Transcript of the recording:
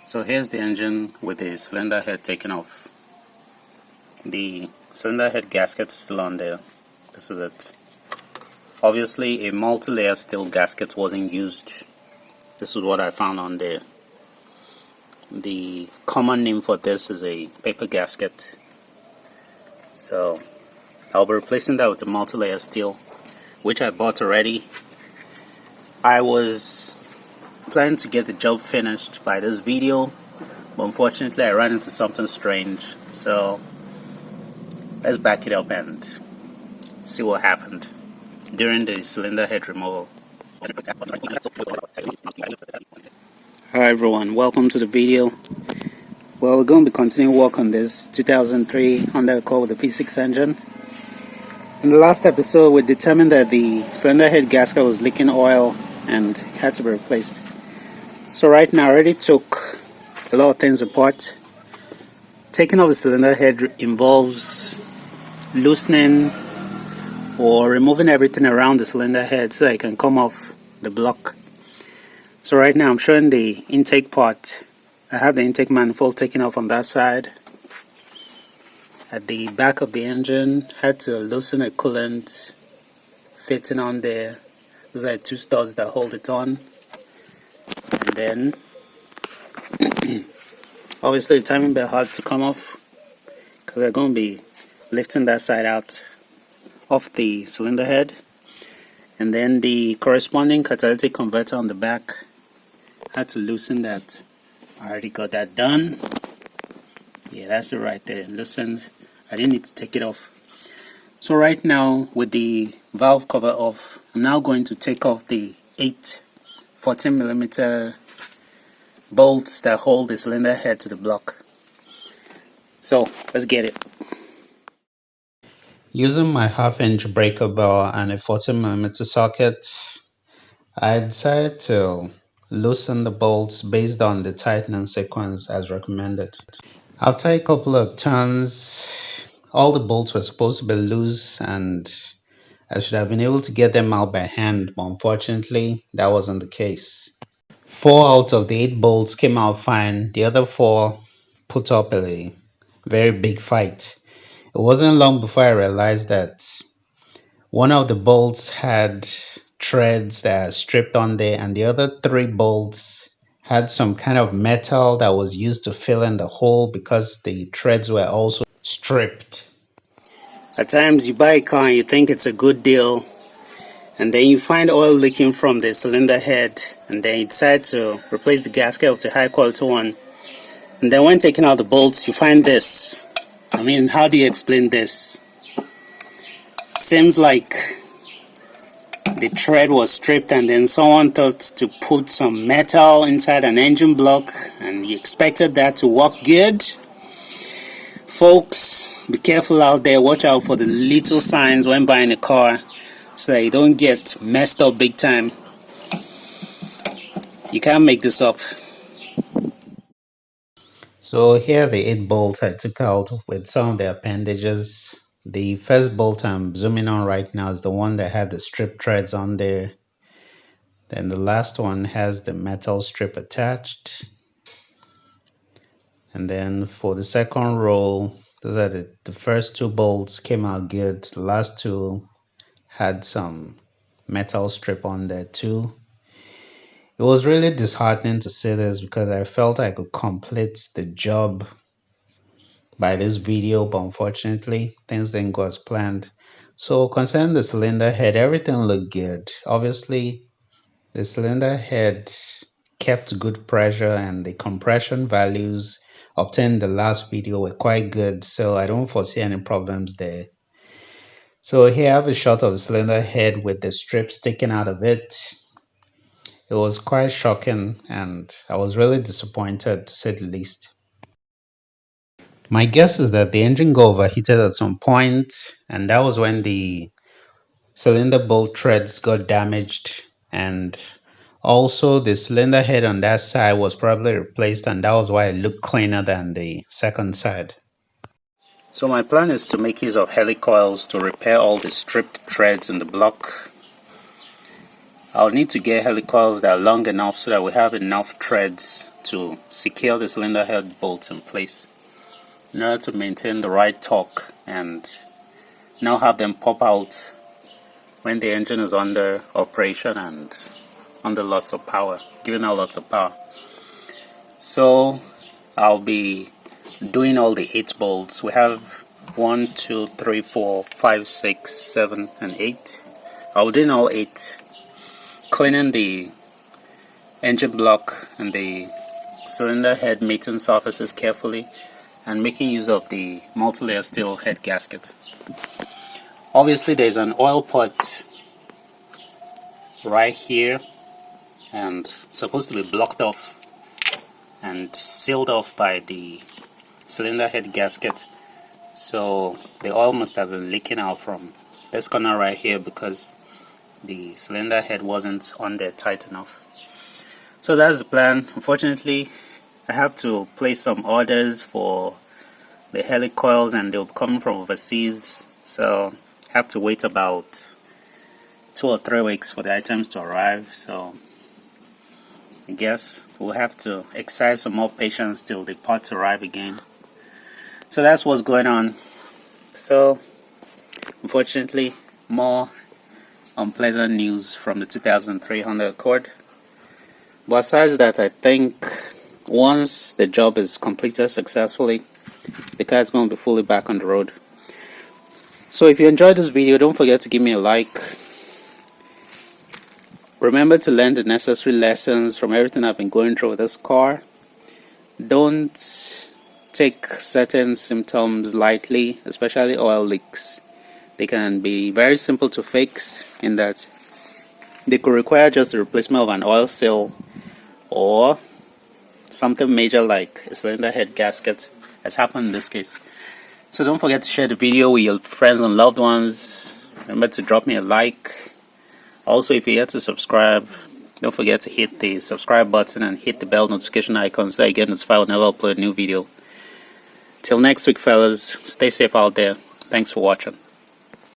So here's the engine with the cylinder head taken off. The cylinder head gasket is still on there. This is it. Obviously a multi-layer steel gasket wasn't used. This is what I found on there. The common name for this is a paper gasket. So I'll be replacing that with a multi-layer steel, which I bought already. I was planning to get the job finished by this video, but unfortunately I ran into something strange. So let's back it up and see what happened during the cylinder head removal. Hi everyone, welcome to the video. Well, we're going to be continuing work on this 2003 Honda Accord with the V6 engine. In the last episode we determined that the cylinder head gasket was leaking oil and had to be replaced. So right now I already took a lot of things apart. Taking off the cylinder head involves loosening or removing everything around the cylinder head so that it can come off the block. So right now I'm showing the intake part. I have the intake manifold taken off on that side. At the back of the engine, had to loosen a coolant fitting on there. Those are two studs that hold it on. And then obviously the timing belt had to come off because we're going to be lifting that side out of the cylinder head. And then the corresponding catalytic converter on the back, had to loosen that. I already got that done. Yeah, that's it right there, loosened. I didn't need to take it off. So right now with the valve cover off, I'm now going to take off the 8 14mm bolts that hold the cylinder head to the block. So let's get it. Using my 1/2-inch breaker bar and a 14mm socket, I decided to loosen the bolts based on the tightening sequence as recommended. After a couple of turns, all the bolts were supposed to be loose and I should have been able to get them out by hand, but unfortunately that wasn't the case. 4 out of the 8 bolts came out fine. The other 4 put up a very big fight. It wasn't long before I realized that one of the bolts had threads that are stripped on there, and the other 3 bolts had some kind of metal that was used to fill in the hole because the threads were also stripped. At times you buy a car and you think it's a good deal, and then you find oil leaking from the cylinder head, and then you decide to replace the gasket with a high quality one. And then when taking out the bolts, you find this. I mean, how do you explain this? Seems like the thread was stripped and then someone thought to put some metal inside an engine block and you expected that to work good. Folks, be careful out there. Watch out for the little signs when buying a car so that you don't get messed up big time. You can't make this up. So here are the 8 bolts I took out with some of the appendages. The first bolt I'm zooming on right now is the one that had the strip threads on there. Then the last one has the metal strip attached. And then for the second row, those are the first 2 bolts came out good. The last 2 had some metal strip on there too. It was really disheartening to see this because I felt I could complete the job by this video, but unfortunately things didn't go as planned. So concerning the cylinder head, everything looked good. Obviously the cylinder head kept good pressure and the compression values obtained in the last video were quite good, so I don't foresee any problems there. So here I have a shot of the cylinder head with the strips sticking out of it. It was quite shocking and I was really disappointed to say the least. My guess is that the engine got overheated at some point, and that was when the cylinder bolt threads got damaged, and also the cylinder head on that side was probably replaced, and that was why it looked cleaner than the second side. So my plan is to make use of helicoils to repair all the stripped threads in the block. I'll need to get helicoils that are long enough so that we have enough threads to secure the cylinder head bolts in place in order to maintain the right torque and now have them pop out when the engine is under operation and under lots of power, giving out lots of power. So I'll be doing all the 8 bolts. We have 1, 2, 3, 4, 5, 6, 7, and 8. I'll do all 8, cleaning the engine block and the cylinder head mating surfaces carefully and making use of the multi-layer steel head gasket. Obviously there's an oil pot right here and supposed to be blocked off and sealed off by the cylinder head gasket, so the oil must have been leaking out from this corner right here because the cylinder head wasn't on there tight enough. So that's the plan. Unfortunately, I have to place some orders for the helicoils and they'll come from overseas, so I have to wait about 2 or 3 weeks for the items to arrive. So I guess we'll have to exercise some more patience till the parts arrive again. So that's what's going on. So unfortunately, more unpleasant news from the 2003 Honda Accord. Besides that, I think once the job is completed successfully, the car is going to be fully back on the road. So if you enjoyed this video, don't forget to give me a like. Remember to learn the necessary lessons from everything I've been going through with this car. Don't take certain symptoms lightly, especially oil leaks. They can be very simple to fix in that they could require just the replacement of an oil seal or something major like a cylinder head gasket, as happened in this case. So don't forget to share the video with your friends and loved ones. Remember to drop me a like. Also, if you're here to subscribe, don't forget to hit the subscribe button and hit the bell notification icon so you get notified whenever I upload a new video. Till next week, fellas, stay safe out there. Thanks for watching.